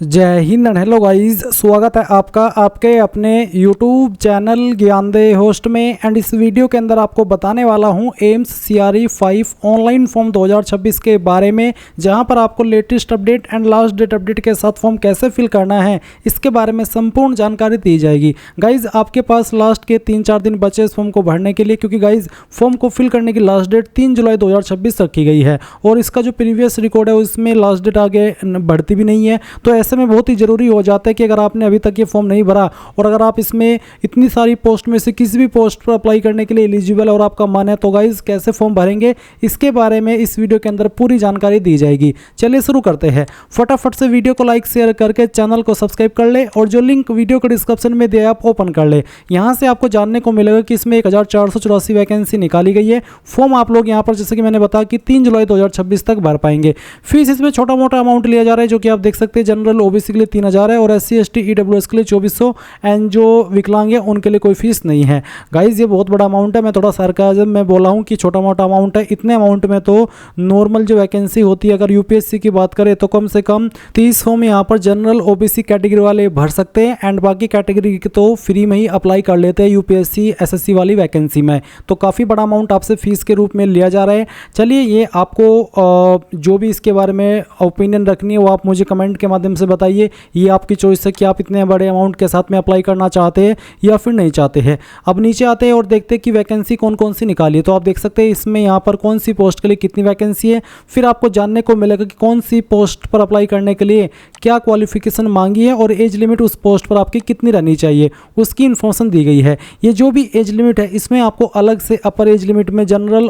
जय Hind and hello guys, स्वागत है आपका आपके अपने YouTube चैनल ज्ञानदे होस्ट में। एंड इस वीडियो के अंदर आपको बताने वाला हूं एम्स CRE 5 ऑनलाइन फॉर्म 2026 के बारे में, जहां पर आपको latest update and last date update के साथ फॉर्म कैसे फिल करना है इसके बारे में संपूर्ण जानकारी दी जाएगी। गाइज आपके पास लास्ट के 3-4 दिन बचे इस फॉर्म को भरने के लिए, क्योंकि गाइज फॉर्म को फिल करने की लास्ट डेट 3 जुलाई 2026 रखी गई है और इसका जो प्रीवियस रिकॉर्ड है उसमें लास्ट डेट आगे बढ़ती भी नहीं है। तो ऐसे में बहुत ही ज़रूरी हो जाता है कि अगर आपने अभी तक ये फॉर्म नहीं भरा और अगर आप इसमें इतनी सारी पोस्ट में से किसी भी पोस्ट पर अप्लाई करने के लिए एलिजिबल है और आपका मन है, तो गाइज कैसे फॉर्म भरेंगे इसके बारे में इस वीडियो के अंदर पूरी जानकारी दी जाएगी। चलिए शुरू करते हैं। फटाफट से वीडियो को लाइक शेयर करके चैनल को सब्सक्राइब कर ले और जो लिंक वीडियो के डिस्क्रिप्शन में दिया आप ओपन कर ले। यहाँ से आपको जानने को मिलेगा कि इसमें 1484 वैकेंसी निकाली गई है। फॉर्म आप लोग यहाँ पर जैसे कि मैंने बताया कि 3 जुलाई 2026 तक भर पाएंगे। फीस इसमें छोटा मोटा अमाउंट लिया जा रहा है, जो कि आप देख सकते हैं। जनरल OBC के लिए 3000 है और SC ST EWS के लिए 2400 एंड जो विकलांग है उनके लिए कोई फीस नहीं है। गाइज ये बहुत बड़ा अमाउंट है। मैं थोड़ा सरकाजम में बोला हूँ कि छोटा मोटा अमाउंट है। इतने अमाउंट में तो नॉर्मल जो वैकेंसी होती है, अगर UPSC की बात करें तो कम से कम 30 फॉर्म यहाँ पर जनरल OBC कैटेगरी वाले भर सकते हैं एंड बाकी कैटेगरी के तो फ्री में ही अप्लाई कर लेते हैं UPSC SSC वाली वैकेंसी में। तो काफ़ी बड़ा अमाउंट आपसे फीस के रूप में लिया जा रहा है। चलिए ये आपको जो भी इसके बारे में ओपिनियन रखनी है वो आप मुझे कमेंट के माध्यम से बताइए। ये आपकी चॉइस है कि आप इतने बड़े अमाउंट के साथ में अप्लाई करना चाहते हैं या फिर नहीं चाहते हैं। अब नीचे आते हैं और देखते हैं कि वैकेंसी कौन कौन सी निकाली है। तो आप देख सकते हैं इसमें यहाँ पर कौन सी पोस्ट के लिए कितनी वैकेंसी है। फिर आपको जानने को मिलेगा कि कौन सी पोस्ट पर अप्लाई करने के लिए क्या क्वालिफिकेशन मांगी है और एज लिमिट उस पोस्ट पर आपकी कितनी रहनी चाहिए उसकी इन्फॉर्मेशन दी गई है। ये जो भी एज लिमिट है इसमें आपको अलग से अपर एज लिमिट में जनरल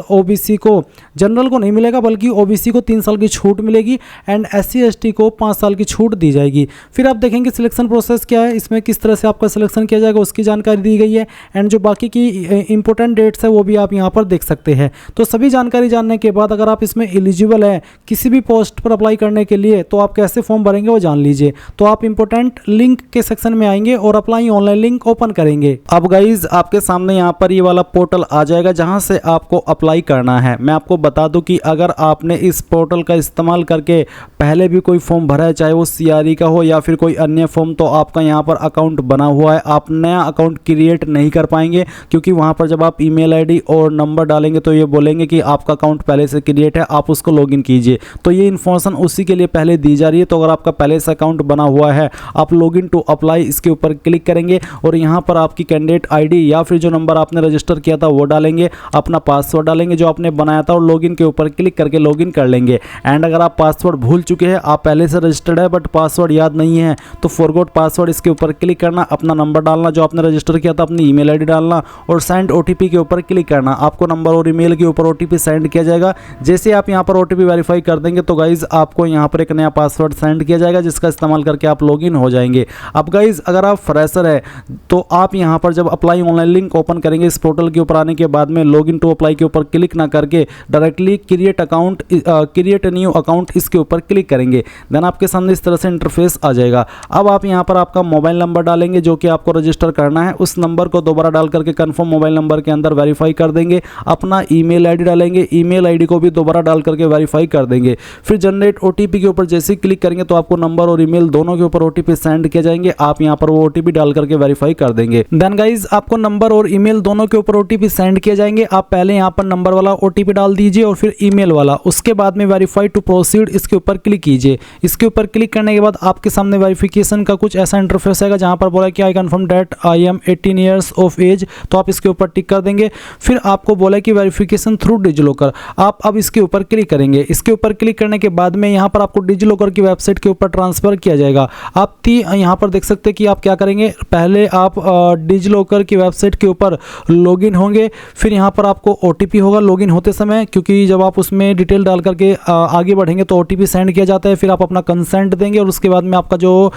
को नहीं मिलेगा, बल्कि OBC को 3 साल की छूट मिलेगी एंड SC ST को 5 साल की छूट दी जाएगी। फिर आप देखेंगे सिलेक्शन प्रोसेस क्या है, इसमें किस तरह से आपका सिलेक्शन किया जाएगा उसकी जानकारी दी गई है एंड जो बाकी की इंपॉर्टेंट डेट्स है वो भी आप यहाँ पर देख सकते हैं। तो सभी जानकारी जानने के बाद अगर आप इसमें एलिजिबल है किसी भी पोस्ट पर अप्लाई करने के लिए तो आप कैसे फॉर्म भरेंगे वो जान लीजिए। तो आप इंपॉर्टेंट लिंक के सेक्शन में आएंगे और अप्लाई ऑनलाइन लिंक ओपन करेंगे। अब गाइज आपके सामने यहाँ पर ये वाला पोर्टल आ जाएगा जहाँ से आपको अप्लाई करना है। मैं आपको बता दूं कि अगर आपने इस पोर्टल का इस्तेमाल करके पहले भी कोई फॉर्म भरा है, चाहे वो CRE का हो या फिर कोई अन्य फॉर्म, तो आपका यहाँ पर अकाउंट बना हुआ है। आप नया अकाउंट क्रिएट नहीं कर पाएंगे, क्योंकि वहाँ पर जब आप ईमेल ID और नंबर डालेंगे तो ये बोलेंगे कि आपका अकाउंट पहले से क्रिएट है, आप उसको लॉगिन कीजिए। तो ये इन्फॉर्मेशन उसी के लिए पहले दी जा रही है। तो अगर आपका पहले से अकाउंट बना हुआ है, आप लॉगिन टू अप्लाई इसके ऊपर क्लिक करेंगे और यहाँ पर आपकी कैंडिडेट ID या फिर जो नंबर आपने रजिस्टर किया था वो डालेंगे, अपना पासवर्ड डालेंगे जो आपने बनाया था और लॉगिन के ऊपर क्लिक करके लॉगिन कर लेंगे। एंड अगर आप पासवर्ड भूल चुके हैं, आप पहले से रजिस्टर्ड है बट पासवर्ड याद नहीं है, तो फॉरगॉट पासवर्ड इसके ऊपर क्लिक करना, अपना नंबर डालना जो आपने रजिस्टर किया था, अपनी ईमेल ID डालना और सेंड OTP के ऊपर क्लिक करना। आपको नंबर और ईमेल के ऊपर OTP सेंड किया जाएगा। जैसे आप यहाँ पर OTP वेरीफाई कर देंगे तो गाइज आपको यहाँ पर एक नया पासवर्ड सेंड किया जाएगा जिसका इस्तेमाल करके आप लॉगिन हो जाएंगे। अब गाइज अगर आप फ्रेशर है तो आप यहाँ पर जब अप्लाई ऑनलाइन लिंक ओपन करेंगे इस पोर्टल के ऊपर आने के बाद में लॉगिन टू अप्लाई के ऊपर क्लिक ना करके डायरेक्टली क्रिएट न्यू अकाउंट इसके ऊपर क्लिक करेंगे। देन आपके सामने इस तरह से इंटरफेस आ जाएगा। अब आप यहाँ पर आपका मोबाइल नंबर डालेंगे जो कि आपको रजिस्टर करना है। उस नंबर को दोबारा डाल करके कंफर्म मोबाइल नंबर के अंदर वेरीफाई कर देंगे। अपना ईमेल ID डालेंगे, ईमेल ID को भी दोबारा डाल करके वेरीफाई कर देंगे। फिर जनरेट OTP के ऊपर जैसे ही क्लिक करेंगे तो आपको नंबर और ईमेल दोनों के ऊपर OTP सेंड किए जाएंगे। आप यहाँ पर वो OTP डाल करके वेरीफाई कर देंगे। देन गाइज आपको नंबर और ईमेल दोनों के ऊपर OTP सेंड किए जाएंगे। आप पहले यहाँ पर नंबर वाला OTP डाल दीजिए और फिर ईमेल वाला, उसके बाद में वेरीफाई टू प्रोसीड इसके ऊपर क्लिक कीजिए। इसके ऊपर क्लिक करने के बाद आपके सामने वेरिफिकेशन का कुछ ऐसा इंटरफेस आएगा जहां पर बोला कि I confirm that I am 18 years of age. तो आप इसके ऊपर टिक कर देंगे। फिर आपको बोला कि वेरिफिकेशन थ्रू डिजिलॉकर, आप अब इसके ऊपर क्लिक करेंगे। इसके ऊपर क्लिक करने के बाद में यहाँ पर आपको डिजिलॉकर की वेबसाइट के ऊपर ट्रांसफर किया जाएगा। आप यहाँ पर देख सकते हैं कि आप क्या करेंगे। पहले आप डिजिलॉकर की वेबसाइट के ऊपर लॉगिन होंगे, फिर यहाँ पर आपको OTP होगा लॉगिन होते समय, क्योंकि जब आप उसमें डिटेल डाल करके आगे बढ़ेंगे तो OTP सेंड किया जाता है। फिर आप अपना कंसेंट देंगे और उसके बाद में आपका जो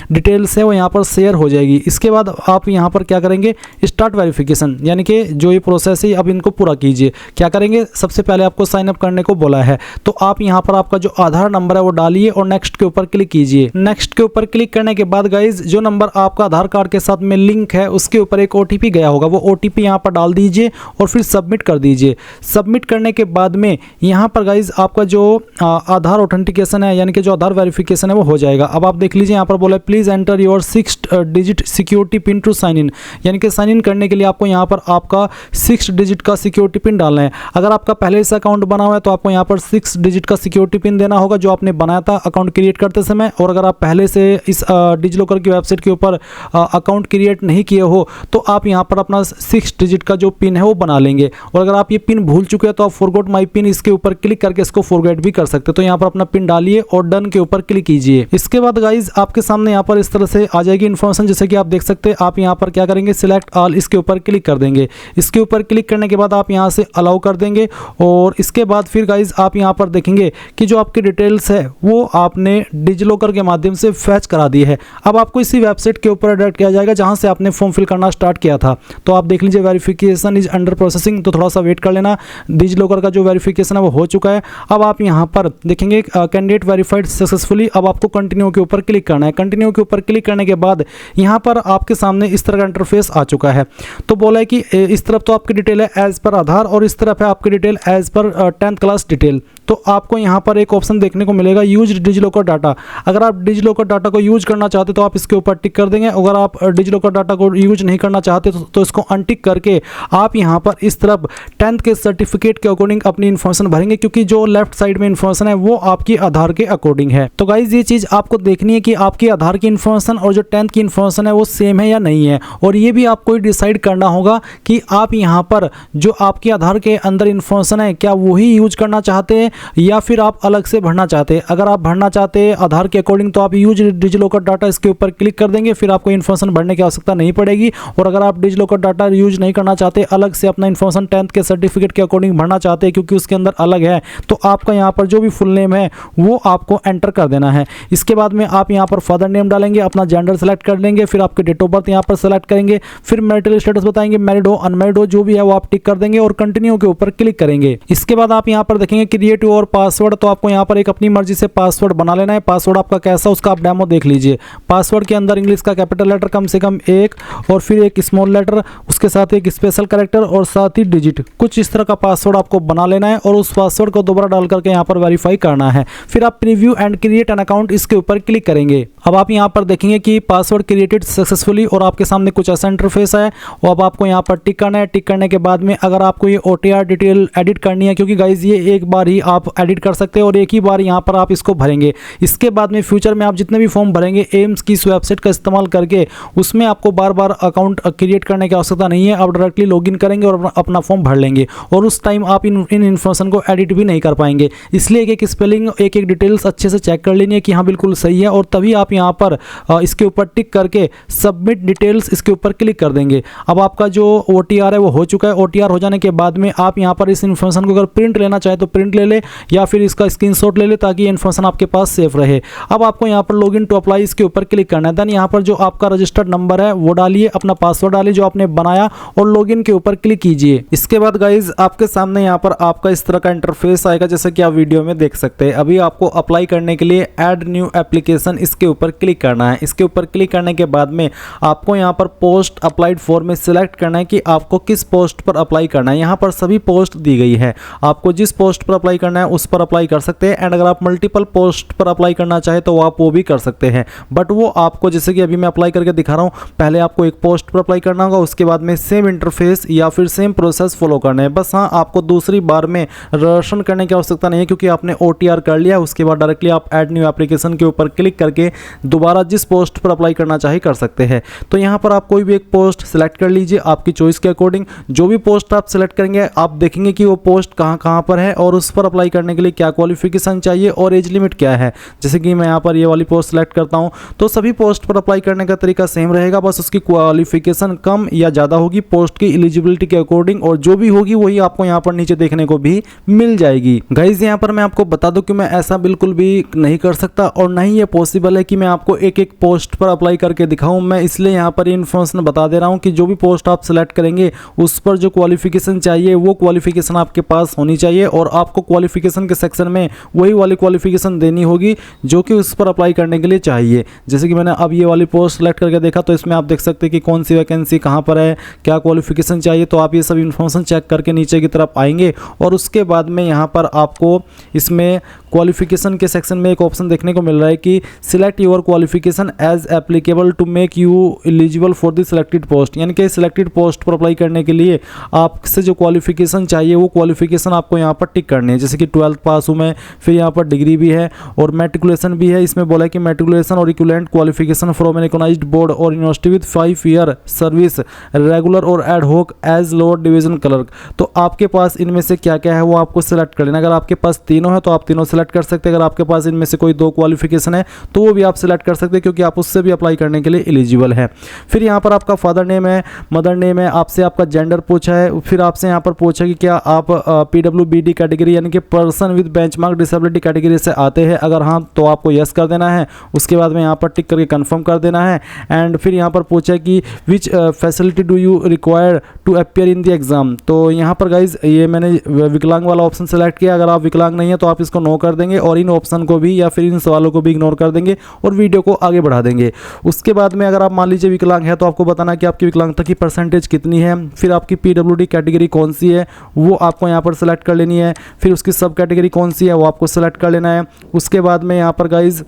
डिटेल्स है वो यहाँ पर शेयर हो जाएगी। इसके बाद आप यहाँ पर क्या करेंगे, स्टार्ट वेरिफिकेशन, यानी कि जो ये प्रोसेस है अब इनको पूरा कीजिए। क्या करेंगे, सबसे पहले आपको साइन अप करने को बोला है तो आप यहाँ पर आपका जो आधार नंबर है वो डालिए और नेक्स्ट के ऊपर क्लिक कीजिए। नेक्स्ट के ऊपर क्लिक करने के बाद गाइज जो नंबर आपका आधार कार्ड के साथ में लिंक है उसके ऊपर एक OTP गया होगा, वो OTP यहाँ पर डाल दीजिए और फिर सबमिट कर दीजिए। सबमिट करने के बाद में यहाँ पर गाइज आपका जो आधार ऑथेंटिकेशन है यानी कि जो आधार वेरिफिकेशन है वो हो जाएगा। अब आप देख लीजिए यहाँ पर बोला please enter your 6 digit security pin to sign in, यानी कि साइन इन करने के लिए आपको यहाँ पर आपका 6 डिजिट का सिक्योरिटी पिन डालना है। अगर आपका पहले से अकाउंट बना हुआ है तो आपको यहाँ पर 6 डिजिट का सिक्योरिटी पिन देना होगा जो आपने बनाया था अकाउंट क्रिएट करते समय। और अगर आप पहले से इस डिजिलॉकर की वेबसाइट के ऊपर अकाउंट क्रिएट नहीं किए हो तो आप यहाँ पर अपना 6 डिजिट का जो पिन है वो बना लेंगे। और अगर आप ये पिन भूल चुके हैं तो आप फॉरगॉट माई पिन इसके ऊपर क्लिक करके इसको फॉरगेट भी कर सकते हैं। तो यहाँ पर अपना पिन डालिए और डन के ऊपर क्लिक कीजिए। इसके बाद गाइज आपके सामने यहाँ पर इस तरह से आ जाएगी इन्फॉर्मेशन, जैसे कि आप देख सकते हैं। आप यहाँ पर क्या करेंगे, सिलेक्ट ऑल इसके ऊपर क्लिक कर देंगे। इसके ऊपर क्लिक करने के बाद आप यहाँ से अलाउ कर देंगे और इसके बाद फिर गाइज आप यहाँ पर देखेंगे कि जो आपकी डिटेल्स है वो आपने डिजिलॉकर के माध्यम से फैच करा दी है। अब आपको इसी वेबसाइट के ऊपर डायरेक्ट किया जाएगा जहाँ से आपने फॉर्म फिल करना स्टार्ट किया था। तो आप देख लीजिए वेरिफिकेशन इज अंडर प्रोसेसिंग, तो थोड़ा सा वेट कर लेना। डिजिलॉकर का जो वेरिफिकेशन है वो हो चुका है। अब आप यहाँ पर देखेंगे कैंडिडेट वेरीफाइड सक्सेसफुली। अब आपको कंटिन्यू के ऊपर क्लिक करना है। कंटिन्यू के ऊपर क्लिक करने के बाद यहाँ पर आपके सामने इस तरह का इंटरफेस आ चुका है। तो बोला है कि इस तरफ तो आपकी डिटेल है एज पर आधार और इस तरफ है आपकी detail as per 10th class detail. तो आपको यहाँ पर एक ऑप्शन देखने को मिलेगा यूज डिजिलॉकर डाटा। अगर आप डिजिलॉकर डाटा को यूज करना चाहते तो आप इसके ऊपर टिक कर देंगे। अगर आप डिजिलॉकर डाटा को यूज नहीं करना चाहते तो इसको अनटिक करके आप यहाँ पर इस तरफ 10th के सर्टिफिकेट के अकॉर्डिंग अपनी इन्फॉर्मेशन भरेंगे, क्योंकि जो लेफ्ट साइड में इन्फॉर्मेशन है वो आपकी आधार के अकॉर्डिंग है। तो गाइज ये चीज़ आपको देखनी है कि आपकी आधार की इन्फॉर्मेशन और जो 10th की इन्फॉर्मेशन है वो सेम है या नहीं है। और ये भी आपको डिसाइड करना होगा कि आप यहाँ पर जो आपकी आधार के अंदर इन्फॉर्मेशन है क्या वही यूज करना चाहते हैं या फिर आप अलग से भरना चाहते हैं। अगर आप भरना चाहते हैं आधार के अकॉर्डिंग तो आप यूज डिजिलॉकर डाटा इसके ऊपर क्लिक कर देंगे, फिर आपको इन्फॉर्मेशन भरने की आवश्यकता नहीं पड़ेगी। और अगर आप डिजिलॉकर डाटा यूज नहीं करना चाहते, अलग से अपना इन्फॉर्मेशन 10th के सर्टिफिकेट के अकॉर्डिंग भरना चाहते हैं क्योंकि उसके अंदर अलग है, तो आपका यहाँ पर जो भी फुल नेम है वो आपको एंटर कर देना है। इसके बाद में आप यहाँ पर फादर नेम डालेंगे, अपना जेंडर सेलेक्ट कर लेंगे, फिर आपके डेट ऑफ बर्थ यहाँ पर सेलेक्ट करेंगे, फिर मैरिटल स्टेटस बताएंगे, मैरिड हो अनमैरिड हो जो भी है वो आप टिक कर देंगे और कंटिन्यू के ऊपर क्लिक करेंगे। इसके बाद आप यहाँ पर देखेंगे क्रिएट योर पासवर्ड। तो आपको यहाँ पर एक अपनी मर्जी से पासवर्ड बना लेना है। पासवर्ड आपका कैसा उसका आप डेमो देख लीजिए। पासवर्ड के अंदर इंग्लिश का कैपिटल लेटर कम से कम 1 और फिर एक स्मॉल लेटर, उसके साथ एक स्पेशल कैरेक्टर और साथ ही डिजिट, कुछ इस तरह का पासवर्ड आपको बना लेना है और उस पासवर्ड को दोबारा डाल करके यहाँ पर वेरीफाई करना है। फिर आप preview and create an account इसके ऊपर क्लिक करेंगे। अब आप यहाँ पर देखेंगे कि पासवर्ड क्रिएटेड सक्सेसफुली और आपके सामने कुछ ऐसा इंटरफेस है और अब आपको यहाँ पर टिक करना है। टिक करने के बाद में अगर आपको ये OTR डिटेल एडिट करनी है, क्योंकि गाइज ये एक बार ही आप एडिट कर सकते हैं और एक ही बार यहाँ पर आप इसको भरेंगे। इसके बाद में फ्यूचर में आप जितने भी फॉर्म भरेंगे एम्स की इस वेबसाइट का इस्तेमाल करके उसमें आपको बार बार अकाउंट क्रिएट करने की आवश्यकता नहीं है। आप डायरेक्टली लॉगिन करेंगे और अपना फॉर्म भर लेंगे और उस टाइम आप इन इन्फॉर्मेशन को एडिट भी नहीं कर पाएंगे। इसलिए एक स्पेलिंग एक डिटेल्स अच्छे से चेक कर लेनी है कि हाँ बिल्कुल सही है और तभी आप यहाँ पर इसके ऊपर टिक करके सबमिट डिटेल्स इसके ऊपर क्लिक कर देंगे। अब आपका जो OTR है वो हो चुका है। OTR हो जाने के बाद में आप यहाँ पर इस इन्फॉर्मेशन को अगर प्रिंट लेना चाहे तो प्रिंट ले ले या फिर इसका स्क्रीनशॉट ले ले ताकि ये इन्फॉर्मेशन आपके पास सेफ रहे। अब आपको यहाँ पर लॉगिन टू अप्लाई इसके ऊपर क्लिक करना है। देन यहाँ पर जो आपका रजिस्टर्ड नंबर है वो डालिए, अपना पासवर्ड डालिए जो आपने बनाया और लॉगिन के ऊपर क्लिक कीजिए। इसके बाद गाइज आपके सामने यहाँ पर आपका इस तरह का इंटरफेस आएगा जैसे कि आप वीडियो में देख सकते हैं। अभी आपको अप्लाई करने के लिए ऐड न्यू एप्लीकेशन इसके ऊपर क्लिक करना है। इसके ऊपर क्लिक करने के बाद में आपको यहाँ पर पोस्ट अप्लाइड फॉर में सिलेक्ट करना है कि आपको किस पोस्ट पर अप्लाई करना है। यहाँ पर सभी पोस्ट दी गई है, आपको जिस पोस्ट पर अप्लाई करना है उस पर अप्लाई कर सकते हैं। एंड अगर आप मल्टीपल पोस्ट पर अप्लाई करना चाहे तो आप वो भी कर सकते हैं, बट वो आपको जैसे कि अभी मैं अप्लाई करके दिखा रहा हूँ, पहले आपको एक पोस्ट पर अप्लाई करना होगा, उसके बाद में सेम इंटरफेस या फिर सेम प्रोसेस फॉलो करना है। बस हाँ, आपको दूसरी बार में रजिस्ट्रेशन करने की आवश्यकता नहीं है क्योंकि आपने OTR कर लिया। उसके बाद डायरेक्टली आप ऐड न्यू एप्लीकेशन के ऊपर क्लिक करके दोबारा जिस पोस्ट पर अप्लाई करना चाहे कर सकते हैं। तो यहाँ पर आप कोई भी एक पोस्ट सिलेक्ट कर लीजिए आपकी चॉइस के अकॉर्डिंग। जो भी पोस्ट आप सिलेक्ट करेंगे आप देखेंगे कि वो पोस्ट कहाँ पर है और उस पर अप्लाई करने के लिए क्या क्वालिफिकेशन चाहिए और एज लिमिट क्या है। जैसे कि मैं यहाँ पर ये वाली पोस्ट सिलेक्ट करता हूँ तो सभी पोस्ट पर अप्लाई करने का तरीका सेम रहेगा, बस उसकी क्वालिफिकेशन कम या ज़्यादा होगी पोस्ट की एलिजिबिलिटी के अकॉर्डिंग, और जो भी होगी वही आपको यहाँ पर नीचे देखने को भी मिल जाएगी। गाइज यहाँ पर मैं आपको बता दूं कि मैं ऐसा बिल्कुल भी नहीं कर सकता और ना ही ये पॉसिबल है कि मैं आपको एक एक पोस्ट पर अप्लाई करके दिखाऊं। मैं इसलिए यहाँ पर इन्फॉर्मेशन बता दे रहा हूँ कि जो भी पोस्ट आप सिलेक्ट करेंगे उस पर जो क्वालिफिकेशन चाहिए वो क्वालिफिकेशन आपके पास होनी चाहिए और आपको क्वालिफिकेशन के सेक्शन में वही वाली क्वालिफिकेशन देनी होगी जो कि उस पर अप्लाई करने के लिए चाहिए। जैसे कि मैंने अब ये वाली पोस्ट सेलेक्ट करके देखा तो इसमें आप देख सकते हैं कि कौन सी वैकेंसी कहाँ पर है, क्या क्वालिफिकेशन चाहिए। तो आप ये सब इन्फॉर्मेशन चेक करके नीचे की तरफ आएंगे और उसके बाद में यहाँ पर आपको इसमें क्वालिफिकेशन के सेक्शन में एक ऑप्शन देखने को मिल रहा है कि select your qualification as applicable to make you eligible for the selected post, यानी कि सिलेक्टेड पोस्ट पर अप्लाई करने के लिए आपसे जो क्वालिफिकेशन चाहिए वो क्वालिफिकेशन आपको यहाँ पर टिक करनी है। जैसे कि 12th पास हूँ मैं, फिर यहाँ पर डिग्री भी है और मैट्रिकुलेशन भी है। इसमें बोला है कि मैट्रिकुलेशन और equivalent qualification from an recognised board और university with 5 year service regular और ad hoc as lower division clerk. तो आपके पास इनमें से क्या क्या है वो आपको सिलेक्ट कर लेना। अगर आपके पास तीनों है तो आप तीनों सेलेक्ट कर सकते हैं। अगर आपके पास इनमें से कोई 2 क्वालिफिकेशन है तो वो भी आप सिलेक्ट कर सकते हैं, क्योंकि आप उससे भी अप्लाई करने के लिए एलिजिबल है। फिर यहाँ पर आपका फादर नेम है, मदर नेम है, आपसे आपका जेंडर पूछा है, फिर आपसे यहाँ पर पूछा कि क्या आप PWBD कैटेगरी यानी कि person with benchmark disability category से आते हैं। अगर हाँ तो आपको यस कर देना है। उसके बाद में यहाँ पर टिक करके कंफर्म कर देना है। एंड फिर यहाँ पर पूछा है कि which facility do you require to appear in the exam. तो यहाँ पर गाइज ये मैंने विकलांग वाला ऑप्शन सेलेक्ट किया। अगर आप विकलांग नहीं है तो आप इसको नो कर देंगे और इन ऑप्शन को भी या फिर इन सवालों को भी इग्नोर कर देंगे और वीडियो को आगे बढ़ा देंगे। उसके बाद में अगर आप मान लीजिए विकलांग है तो आपको बताना कि आपकी विकलांगता की परसेंटेज कितनी है, फिर आपकी PWD कैटेगरी कौन सी है वो आपको यहाँ पर सेलेक्ट कर लेनी है, फिर उसकी सब कैटेगरी कौन सी है वो आपको सेलेक्ट कर लेना है। उसके बाद में यहाँ पर गाइज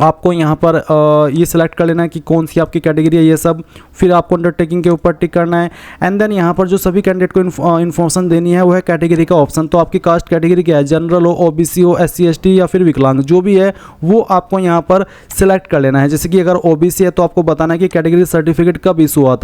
आपको यहाँ पर ये सिलेक्ट कर लेना है कि कौन सी आपकी कैटेगरी है ये सब। फिर आपको अंडरटेकिंग के ऊपर टिक करना है। एंड देन यहाँ पर जो सभी कैंडिडेट को इन्फॉर्मेशन देनी है वो है कैटेगरी का ऑप्शन। तो आपकी कास्ट कैटेगरी क्या है, जनरल हो, OBC हो, SC ST या फिर विकलांग, जो भी है वो आपको यहाँ पर सिलेक्ट कर लेना है। जैसे कि अगर OBC है तो आपको बताना है कि कैटेगरी सर्टिफिकेट कब इशू हुआ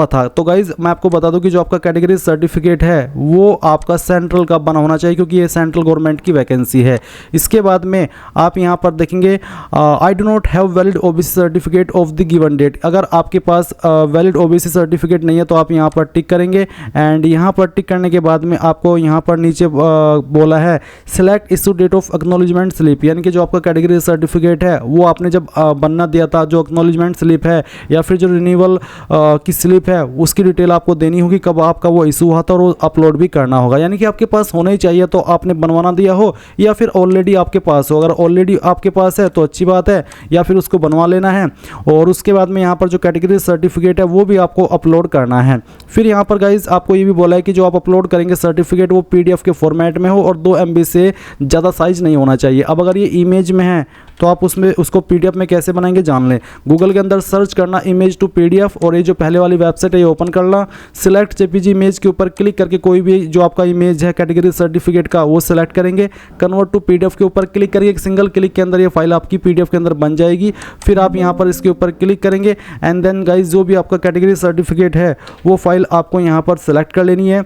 था। तो गाइज मैं आपको बता दूँ कि जो आपका कैटेगरी सर्टिफिकेट है वो आपका सेंट्रल का बना होना चाहिए, क्योंकि ये सेंट्रल गवर्नमेंट की वैकेंसी है। इसके बाद में आप यहाँ पर देखेंगे I do not have valid OBC certificate of the given date. अगर आपके पास वैलिड OBC सर्टिफिकेट नहीं है तो आप यहाँ पर टिक करेंगे। एंड यहाँ पर टिक करने के बाद में आपको यहाँ पर नीचे बोला है select issue date of acknowledgement slip, यानी कि जो आपका कैटेगरी सर्टिफिकेट है वो आपने जब बनना दिया था, जो एक्नॉलेजमेंट स्लिप है या फिर जो रिन्यूअल की स्लिप है उसकी डिटेल आपको देनी होगी, कब आपका वो इशू हुआ था और वो अपलोड भी करना होगा। यानी कि आपके पास होना ही चाहिए, तो आपने बनवाना दिया हो या फिर ऑलरेडी आपके पास हो। अगर ऑलरेडी आपके पास है तो अच्छी बात है, या फिर उसको बनवा लेना है। और उसके बाद में यहाँ पर जो कैटेगरी सर्टिफिकेट है वो भी आपको अपलोड करना है। फिर यहाँ पर गाइज आपको ये भी बोला है कि जो आप अपलोड करेंगे सर्टिफिकेट वो PDF के फॉर्मेट में हो और 2 MB से ज़्यादा साइज नहीं होना चाहिए। अब अगर ये इमेज में है तो आप उसको PDF में कैसे बनाएंगे जान लें। गूगल के अंदर सर्च करना इमेज टू PDF और ये जो पहले वाली वेबसाइट है ये ओपन करना। सिलेक्ट JPG इमेज के ऊपर क्लिक करके कोई भी जो आपका इमेज है कैटेगरी सर्टिफिकेट का वो सिलेक्ट करेंगे। कन्वर्ट टू PDF के ऊपर क्लिक करिए, एक सिंगल क्लिक के अंदर ये फाइल आपकी PDF के अंदर बन जाएगी। फिर आप यहाँ पर इसके ऊपर क्लिक करेंगे एंड देन गाइज जो भी आपका कैटेगरी सर्टिफिकेट है वो फाइल आपको यहाँ पर सेलेक्ट कर लेनी है।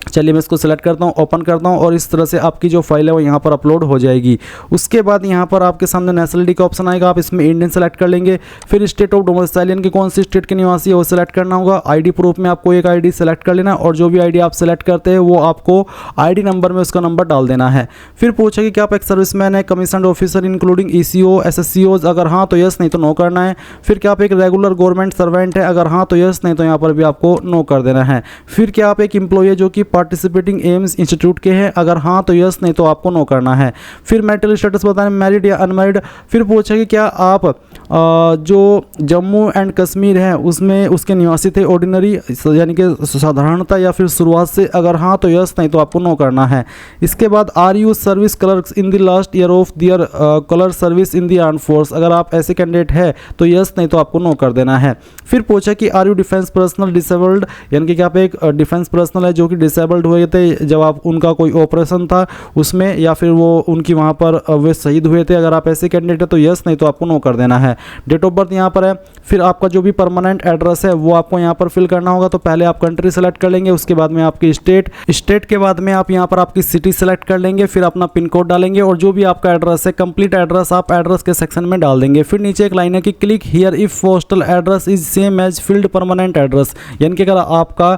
चलिए मैं इसको सेलेक्ट करता हूँ, ओपन करता हूँ और इस तरह से आपकी जो फाइल है वो यहाँ पर अपलोड हो जाएगी। उसके बाद यहाँ पर आपके सामने नेशनलिटी का ऑप्शन आएगा, आप इसमें इंडियन सेलेक्ट कर लेंगे। फिर स्टेट ऑफ डोमिसाइल की कौन सी स्टेट के निवासी है वो सिलेक्ट करना होगा। ID प्रूफ में आपको एक ID सेलेक्ट कर लेना और जो भी ID आप सेलेक्ट करते हैं वो आपको ID नंबर में उसका नंबर डाल देना है। फिर पूछा कि क्या आप एक सर्विसमैन है, commission officer including ECO SSCOs, अगर हाँ तो यस, नहीं तो नो करना है। फिर क्या आप एक रेगुलर गवर्नमेंट सर्वेंट है, अगर हाँ तो यस, नहीं तो यहाँ पर भी आपको नो कर देना है। फिर क्या आप एक एम्प्लॉय है जो कि पार्टिसिपेटिंग एम्स इंस्टीट्यूट के हैं, अगर हाँ तो यस, नहीं तो आपको नो करना है। फिर मैरिटल स्टेटस बताना, मैरिड या अनमैरिड। फिर पूछा कि क्या आप जो जम्मू एंड कश्मीर है उसमें उसके निवासी थे, ऑर्डिनरी यानी कि साधारणता या फिर शुरुआत से, अगर हाँ तो यस, नहीं तो आपको नो करना है। इसके बाद are you service clerks in the last year of their colour service in the arm force, अगर आप ऐसे कैंडिडेट है तो यस, नहीं तो आपको नो कर देना है। फिर पूछा कि are you defence personnel disabled, यानी कि क्या आप एक डिफेंस पर्सनल है जो कि डिसेबल्ड हुए थे जब आप उनका कोई ऑपरेशन था उसमें, या फिर वो उनकी वहाँ पर वे शहीद हुए थे, अगर आप ऐसे कैंडिडेट है तो यस, नहीं तो आपको नो कर देना है। डेट ऑफ बर्थ यहाँ पर है। फिर आपका जो भी परमानेंट एड्रेस है वो आपको यहाँ पर फिल करना होगा। तो पहले आप कंट्री सेलेक्ट कर लेंगे, उसके बाद में आपकी स्टेट के बाद में आप यहाँ पर आपकी सिटी सेलेक्ट कर लेंगे, फिर अपना पिन कोड डालेंगे और जो भी आपका एड्रेस है कंप्लीट एड्रेस आप एड्रेस के सेक्शन में डाल देंगे। फिर नीचे एक लाइन है कि click here if postal address is same as field permanent address, यानी कि अगर आपका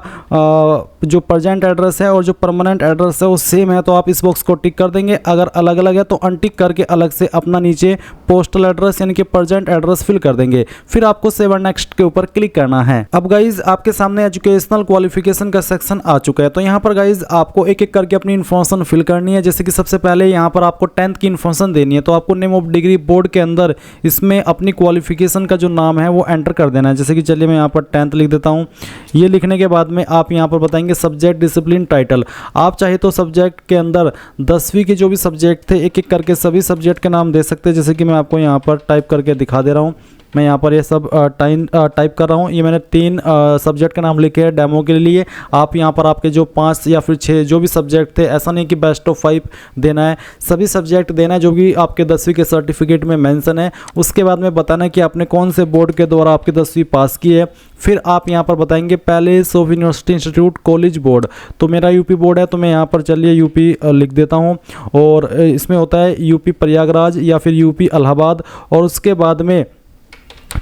जो प्रेजेंट एड्रेस है और जो परमानेंट एड्रेस है वो सेम है तो आप इस बॉक्स को टिक कर देंगे। अगर अलग अलग है तो अनटिक करके अलग से अपना नीचे पोस्टल एड्रेस यानी कि प्रेजेंट करंट एड्रेस फिल कर देंगे। फिर आपको सेव एंड नेक्स्ट के ऊपर क्लिक करना है। अब गाइज आपके सामने एजुकेशनल क्वालिफिकेशन का सेक्शन आ चुका है। तो यहाँ पर गाइज आपको एक एक करके अपनी इन्फॉर्मेशन फिल करनी है। जैसे कि सबसे पहले यहाँ पर आपको 10th की इन्फॉर्मेशन देनी है। तो आपको नेम ऑफ डिग्री बोर्ड के अंदर इसमें अपनी क्वालिफिकेशन का जो नाम है वो एंटर कर देना है। जैसे कि चलिए मैं यहाँ पर 10th लिख देता हूँ। ये लिखने के बाद में आप यहाँ पर बताएंगे सब्जेक्ट, डिसिप्लिन, टाइटल। आप चाहे तो सब्जेक्ट के अंदर 10वीं के जो भी सब्जेक्ट थे एक एक करके सभी सब्जेक्ट के नाम दे सकते हैं। जैसे कि मैं आपको यहाँ पर टाइप करके दिखा दे रहा हूँ। मैं यहाँ पर ये सब टाइप कर रहा हूँ। ये मैंने 3 सब्जेक्ट का नाम लिखे हैं डेमो के लिए। आप यहाँ पर आपके जो 5 या फिर 6 जो भी सब्जेक्ट थे, ऐसा नहीं कि बेस्ट ऑफ 5 देना है, सभी सब्जेक्ट देना है जो भी आपके 10वीं के सर्टिफिकेट में मेंशन है। उसके बाद में बताना है कि आपने कौन से बोर्ड के द्वारा आपकी 10वीं पास की है। फिर आप यहाँ पर बताएंगे palace of university institute college board. तो मेरा यूपी बोर्ड है, तो मैं यहाँ पर चलिए यूपी लिख देता हूँ। और इसमें होता है यूपी प्रयागराज या फिर यूपी इलाहाबाद। और उसके बाद में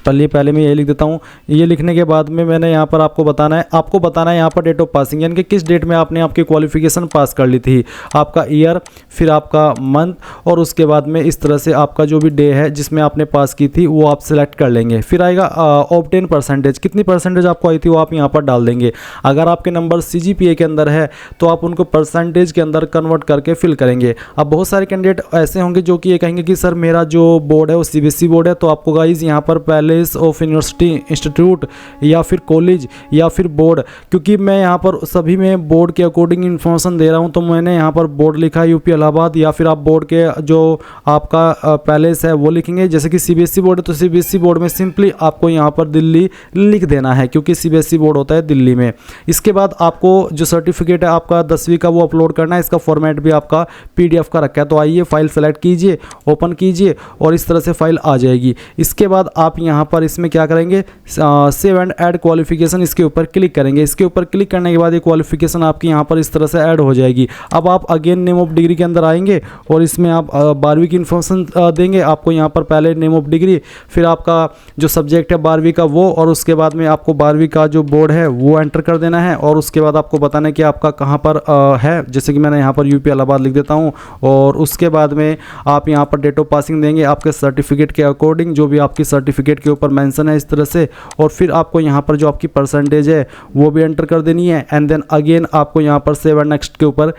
पहले मैं ये लिख देता हूँ। ये लिखने के बाद में मैंने यहाँ पर आपको बताना है यहाँ पर डेट ऑफ पासिंग, यानी कि किस डेट में आपने आपकी क्वालिफिकेशन पास कर ली थी, आपका ईयर, फिर आपका मंथ, और उसके बाद में इस तरह से आपका जो भी डे है जिसमें आपने पास की थी वो आप सिलेक्ट कर लेंगे। फिर आएगा ऑब्टेन परसेंटेज, कितनी परसेंटेज आपको आई थी वो आप यहाँ पर डाल देंगे। अगर आपके नंबर CGPA के अंदर है तो आप उनको परसेंटेज के अंदर कन्वर्ट करके फिल करेंगे। अब बहुत सारे कैंडिडेट ऐसे होंगे जो कि ये कहेंगे कि सर मेरा जो बोर्ड है वो CBSE बोर्ड है। तो आपको गाइज यहाँ पर पैलेस ऑफ यूनिवर्सिटी इंस्टीट्यूट या फिर कॉलेज या फिर बोर्ड, क्योंकि मैं यहाँ पर सभी में बोर्ड के अकॉर्डिंग इन्फॉर्मेशन दे रहा हूँ, तो मैंने यहाँ पर बोर्ड लिखा है यूपी इलाहाबाद। या फिर आप बोर्ड के जो आपका पैलेस है वो लिखेंगे। जैसे कि CBSE बोर्ड है तो CBSE बोर्ड में सिंपली आपको यहाँ पर दिल्ली लिख देना है, क्योंकि CBSE बोर्ड होता है दिल्ली में। इसके बाद आपको जो सर्टिफिकेट है आपका 10वीं का वो अपलोड करना है। इसका फॉर्मेट भी आपका PDF का रखा है। तो आइए फाइल सेलेक्ट कीजिए, ओपन कीजिए और इस तरह से फाइल आ जाएगी। इसके बाद आप यहाँ पर इसमें क्या करेंगे, सेव एंड ऐड क्वालिफिकेशन, इसके ऊपर क्लिक करेंगे। इसके ऊपर क्लिक करने के बाद ये क्वालिफिकेशन आपकी यहाँ पर इस तरह से ऐड हो जाएगी। अब आप अगेन नेम ऑफ डिग्री के अंदर आएंगे और इसमें आप 12वीं की इन्फॉर्मेशन देंगे। आपको यहाँ पर पहले नेम ऑफ डिग्री, फिर आपका जो सब्जेक्ट है 12वीं का वो, और उसके बाद में आपको 12वीं का जो बोर्ड है वो एंटर कर देना है। और उसके बाद आपको बताना है कि आपका कहाँ पर है। जैसे कि मैंने यहाँ पर यूपी इलाहाबाद लिख देता हूँ। और उसके बाद में आप यहाँ पर डेट ऑफ पासिंग देंगे आपके सर्टिफिकेट के अकॉर्डिंग, जो भी आपकी सर्टिफिकेट के ऊपर मेंशन है इस तरह से। और फिर आपको यहाँ पर जो आपकी परसेंटेज है वो भी एंटर कर देनी है। एंड देन अगेन आपको यहाँ पर सेव एंड नेक्स्ट के ऊपर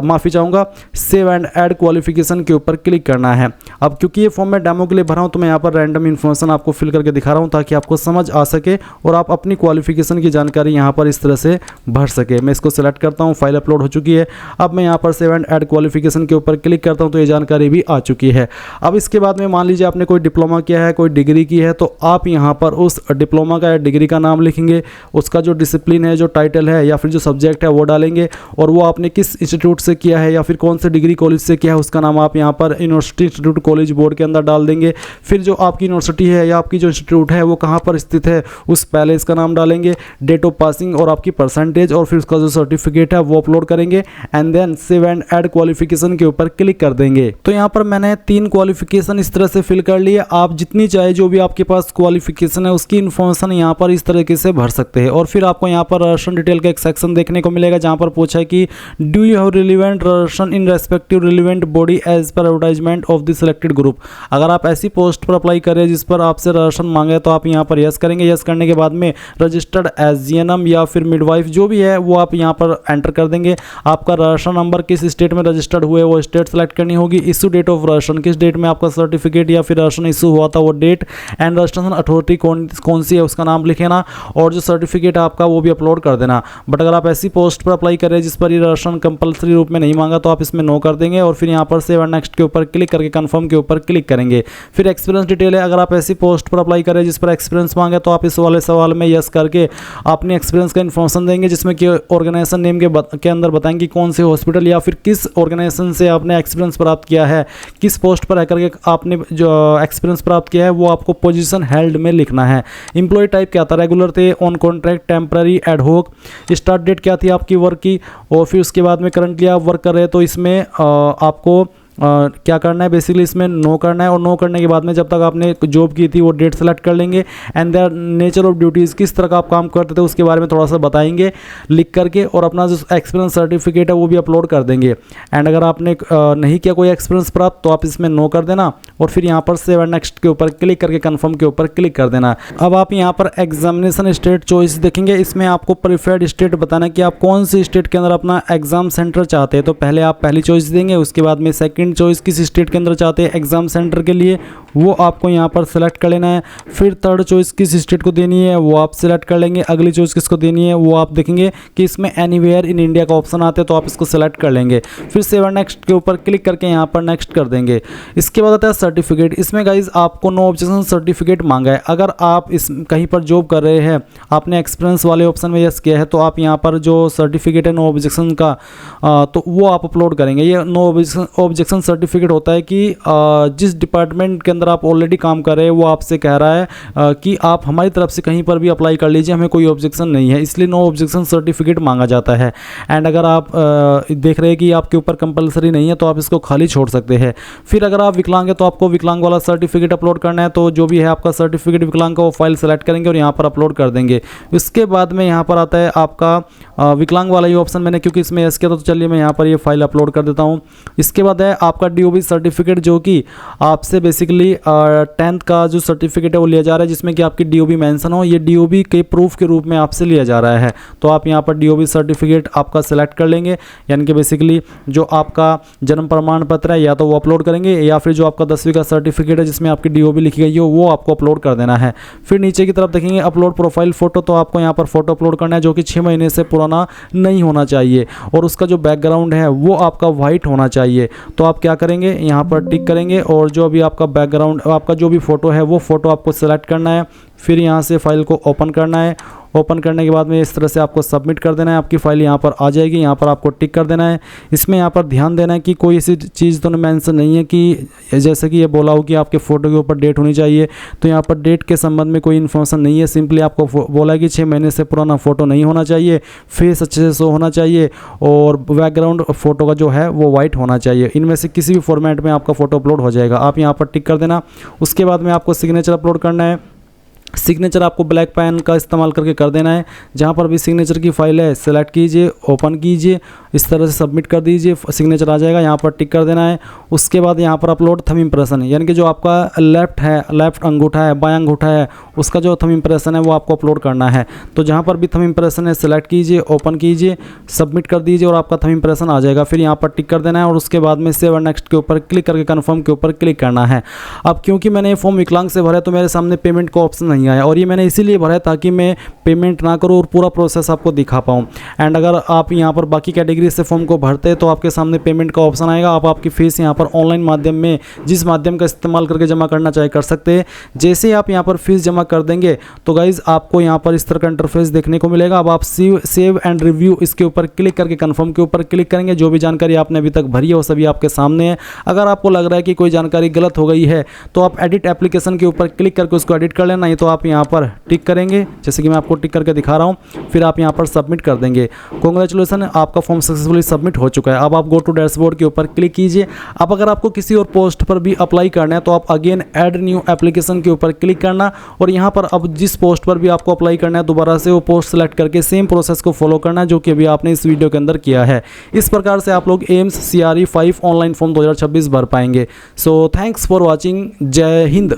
माफ़ी चाहूँगा, सेव एंड ऐड क्वालिफिकेशन के ऊपर क्लिक करना है। अब क्योंकि ये फॉर्म मैं डेमो के लिए भरा हूँ तो मैं यहाँ पर रैंडम इन्फॉर्मेशन आपको फिल करके दिखा रहा हूँ ताकि आपको समझ आ सके और आप अपनी क्वालिफिकेशन की जानकारी यहाँ पर इस तरह से भर सके। मैं इसको सिलेक्ट करता हूँ, फाइल अपलोड हो चुकी है। अब मैं यहाँ पर सेव एंड ऐड क्वालिफिकेशन के ऊपर क्लिक करता हूँ तो ये जानकारी भी आ चुकी है। अब इसके बाद में मान लीजिए आपने कोई डिप्लोमा किया है, कोई डिग्री की है, तो आप यहाँ पर उस डिप्लोमा का या डिग्री का नाम लिखेंगे, उसका जो डिसिप्लिन है, जो टाइटल है या फिर जो सब्जेक्ट है वो डालेंगे, और वो आपने किस इंस्टीट्यूट से किया है या फिर कौन से डिग्री कॉलेज से किया है उसका नाम आप यहाँ पर यूनिवर्सिटी इंस्टीट्यूट कॉलेज बोर्ड के अंदर डाल देंगे। फिर जो आपकी यूनिवर्सिटी है या आपकी जो इंस्टीट्यूट है वो कहाँ पर स्थित है उस पैलेस का नाम डालेंगे, डेट ऑफ पासिंग और आपकी परसेंटेज, और फिर उसका जो सर्टिफिकेट है वो अपलोड करेंगे। And then save and add qualification के ऊपर क्लिक कर देंगे। तो यहाँ पर मैंने 3 क्वालिफिकेशन इस तरह से फिल कर लिए। आप जितनी चाहे जो भी आपके पास क्वालिफिकेशन है उसकी इन्फॉर्मेशन यहाँ पर इस तरीके से भर सकते हैं। और फिर आपको यहाँ पर रजिस्ट्रेशन डिटेल का एक सेक्शन देखने को मिलेगा जहाँ पर पूछा है कि do you have relevant registration in respective relevant body as per advertisement of the selected group. अगर आप ऐसी पोस्ट पर अप्लाई करें जिस पर आपसे रजिस्ट्रेशन मांगे तो आप यहाँ पर यस करेंगे। यस करने के बाद में रजिस्टर्ड एज GNM या फिर मिडवाइफ जो भी है वो आप यहाँ पर एंटर कर देंगे। आपका रजिस्ट्रेशन नंबर किस स्टेट में रजिस्टर्ड हुए वो स्टेट सेलेक्ट करनी होगी। इशू डेट ऑफ रजिस्ट्रेशन, किस डेट में आपका सर्टिफिकेट या फिर रजिस्ट्रेशन इशू हुआ था वो डेट, एंड रजिस्ट्रेशन अथॉरिटी कौन सी है उसका नाम लिखेना, और जो सर्टिफिकेट आपका वो भी अपलोड कर देना। बट अगर आप ऐसी पोस्ट पर अप्लाई करें जिस पर ये रजिस्ट्रेशन कंपलसरी रूप में नहीं मांगा तो आप इसमें नो कर देंगे। और फिर यहाँ पर सेव एंड नेक्स्ट के ऊपर क्लिक करके कंफर्म के ऊपर क्लिक करेंगे। फिर एक्सपीरियंस डिटेल है, अगर आप ऐसी पोस्ट पर अप्लाई करें जिस पर एक्सपीरियंस मांगे तो आप इस वाले सवाल में यस करके अपने एक्सपीरियंस का इन्फॉर्मेशन देंगे, जिसमें कि ऑर्गेनाइजेशन नेम के अंदर बताएंगे कौन से हॉस्पिटल या फिर किस ऑर्गेनाइजेशन से आपने एक्सपीरियंस प्राप्त किया है, किस पोस्ट पर आकर के आपने जो एक्सपीरियंस प्राप्त किया है वो आपको पोजीशन हेल्ड में लिखना है। एम्प्लॉय टाइप क्या था, रेगुलर थे, on contract, temporary, ad hoc, start date क्या थी आपकी वर्क की, और फिर उसके बाद में करंटली आप वर्क कर रहे हैं तो इसमें आपको क्या करना है बेसिकली इसमें नो करना है, और नो करने के बाद में जब तक आपने जॉब की थी वो डेट सेलेक्ट कर लेंगे, and their nature of duties, किस तरह का आप काम करते थे उसके बारे में थोड़ा सा बताएंगे लिख करके, और अपना जो एक्सपीरियंस सर्टिफिकेट है वो भी अपलोड कर देंगे। एंड अगर आपने नहीं किया कोई एक्सपीरियंस प्राप्त तो आप इसमें नो कर देना, और फिर यहाँ पर सेव एंड नेक्स्ट के ऊपर क्लिक करके कन्फर्म के ऊपर क्लिक कर देना। अब आप यहाँ पर एग्जामिनेशन स्टेट चॉइस देखेंगे, इसमें आपको प्रीफर्ड स्टेट बताना कि आप कौन सी स्टेट के अंदर अपना एग्जाम सेंटर चाहते हैं। तो पहले आप पहली चॉइस देंगे, उसके बाद में सेकंड चॉइस किस स्टेट के अंदर चाहते हैं एग्जाम सेंटर के लिए वो आपको यहाँ पर सेलेक्ट कर लेना है। फिर थर्ड चॉइस किस स्टेट को देनी है वो आप सेलेक्ट कर लेंगे। अगली चॉइस किसको देनी है वो आप देखेंगे कि इसमें एनीवेयर इन इंडिया का ऑप्शन आता है तो आप इसको सेलेक्ट कर लेंगे। फिर सेव एंड नेक्स्ट के ऊपर क्लिक करके यहाँ पर नेक्स्ट कर देंगे। इसके बाद आता है सर्टिफिकेट। इसमें गाइज आपको नो ऑब्जेक्शन सर्टिफिकेट मांगा है। अगर आप इस कहीं पर जॉब कर रहे हैं, आपने एक्सपीरियंस वाले ऑप्शन में यस किया है, तो आप यहाँ पर जो सर्टिफिकेट है नो ऑब्जेक्शन का तो वो आप अपलोड करेंगे। ये नो ऑब्जेक्शन सर्टिफिकेट होता है कि जिस डिपार्टमेंट के अंदर आप ऑलरेडी काम कर रहे हैं वो आपसे कह रहा है कि आप हमारी तरफ से कहीं पर भी अप्लाई कर लीजिए, हमें कोई ऑब्जेक्शन नहीं है, इसलिए नो ऑब्जेक्शन सर्टिफिकेट मांगा जाता है। एंड अगर आप देख रहे हैं कि आपके ऊपर कंपलसरी नहीं है तो आप इसको खाली छोड़ सकते हैं। फिर अगर आप विकलांग है तो आपको विकलांग वाला सर्टिफिकेट अपलोड करना है, तो जो भी है आपका सर्टिफिकेट विकलांग का वो फाइल सेलेक्ट करेंगे और यहाँ पर अपलोड कर देंगे। इसके बाद में यहाँ पर आता है आपका विकलांग वाला ये ऑप्शन, मैंने क्योंकि इसमें यस किया तो चलिए मैं यहाँ पर ये फाइल अपलोड कर देता हूँ। इसके बाद है आपका DOB सर्टिफिकेट, जो कि आपसे बेसिकली 10th का जो सर्टिफिकेट है वो लिया जा रहा है, जिसमें कि आपकी DOB मेंशन हो। ये DOB के प्रूफ के रूप में आपसे लिया जा रहा है, तो आप यहाँ पर DOB सर्टिफिकेट आपका सेलेक्ट कर लेंगे। यानी कि बेसिकली जो आपका जन्म प्रमाण पत्र है या तो वो अपलोड करेंगे, या फिर जो आपका 10वीं का सर्टिफिकेट है जिसमें आपकी DOB लिखी गई हो वो आपको अपलोड कर देना है। फिर नीचे की तरफ देखेंगे अपलोड प्रोफाइल फ़ोटो, तो आपको यहाँ पर फोटो अपलोड करना है जो कि 6 महीने से पुराना नहीं होना चाहिए, और उसका जो बैकग्राउंड है वो आपका वाइट होना चाहिए। तो आप क्या करेंगे यहाँ पर टिक करेंगे, और जो भी आपका बैकग्राउंड आपका जो भी फ़ोटो है वो फ़ोटो आपको सेलेक्ट करना है। फिर यहाँ से फाइल को ओपन करना है। ओपन करने के बाद में इस तरह से आपको सबमिट कर देना है, आपकी फ़ाइल यहाँ पर आ जाएगी। यहाँ पर आपको टिक कर देना है। इसमें यहाँ पर ध्यान देना है कि कोई ऐसी चीज़ तो मेंशन नहीं है कि जैसे कि ये बोला हो कि आपके फ़ोटो के ऊपर डेट होनी चाहिए, तो यहाँ पर डेट के संबंध में कोई इन्फॉर्मेशन नहीं है। सिंपली आपको बोला है कि 6 महीने से पुराना फ़ोटो नहीं होना चाहिए, फेस अच्छे से शो होना चाहिए, और बैकग्राउंड फ़ोटो का जो है वो वाइट होना चाहिए। इनमें से किसी भी फॉर्मेट में आपका फ़ोटो अपलोड हो जाएगा। आप यहाँ पर टिक कर देना। उसके बाद में आपको सिग्नेचर अपलोड करना है। सिग्नेचर आपको ब्लैक पेन का इस्तेमाल करके कर देना है। जहाँ पर भी सिग्नेचर की फाइल है सेलेक्ट कीजिए, ओपन कीजिए, इस तरह से सबमिट कर दीजिए, सिग्नेचर आ जाएगा। यहाँ पर टिक कर देना है। उसके बाद यहाँ पर अपलोड थंब इम्प्रेशन, यानी कि जो आपका लेफ्ट अंगूठा है, बायां अंगूठा है, उसका जो थंब इम्प्रेशन है वो आपको अपलोड करना है। तो जहाँ पर भी थंब इम्प्रेशन है सेलेक्ट कीजिए, ओपन कीजिए, सबमिट कर दीजिए, और आपका थंब इम्प्रेशन आ जाएगा। फिर यहाँ पर टिक कर देना है, और उसके बाद में सेव एंड नेक्स्ट के ऊपर क्लिक करके कन्फर्म के ऊपर क्लिक करना है। अब क्योंकि मैंने ये फॉर्म विकलांग से भरा तो मेरे सामने पेमेंट का ऑप्शन नहीं आया, और ये मैंने इसीलिए भरा है ताकि मैं पेमेंट ना करूँ और पूरा प्रोसेस आपको दिखा पाऊँ। एंड अगर आप यहाँ पर बाकी कैटेगरी से फॉर्म को भरते हैं तो आपके सामने पेमेंट का ऑप्शन आएगा। आप आपकी फ़ीस यहाँ पर ऑनलाइन माध्यम में जिस माध्यम का इस्तेमाल करके जमा करना चाहे कर सकते हैं। जैसे ही आप यहाँ पर फीस जमा कर देंगे तो गाइज़ आपको यहाँ पर इस तरह का इंटरफेस देखने को मिलेगा। अब आप सेव एंड रिव्यू इसके ऊपर क्लिक करके कन्फर्म के ऊपर क्लिक करेंगे। जो भी जानकारी आपने अभी तक भरी है वो सभी आपके सामने है। अगर आपको लग रहा है कि कोई जानकारी गलत हो गई है तो आप एडिट एप्लीकेशन के ऊपर क्लिक करके उसको एडिट कर लेना, नहीं तो आप यहाँ पर टिक करेंगे, जैसे कि मैं आपको टिक करके दिखा रहा हूँ। फिर आप यहाँ पर सबमिट कर देंगे। कॉन्ग्रेचुलेसन, आपका फॉर्म सक्सेसफुली सबमिट हो चुका है। अब आप गो टू डैशबोर्ड के ऊपर क्लिक कीजिए। अब अगर आपको किसी और पोस्ट पर भी अप्लाई करना है तो आप अगेन ऐड न्यू एप्लीकेशन के ऊपर क्लिक करना, और यहाँ पर अब जिस पोस्ट पर भी आपको अप्लाई करना है दोबारा से वो पोस्ट सेलेक्ट करके सेम प्रोसेस को फॉलो करना है जो कि अभी आपने इस वीडियो के अंदर किया है। इस प्रकार से आप लोग एम्स CRE 5 ऑनलाइन फॉर्म 2026 भर पाएंगे। So thanks for watching. जय हिंद।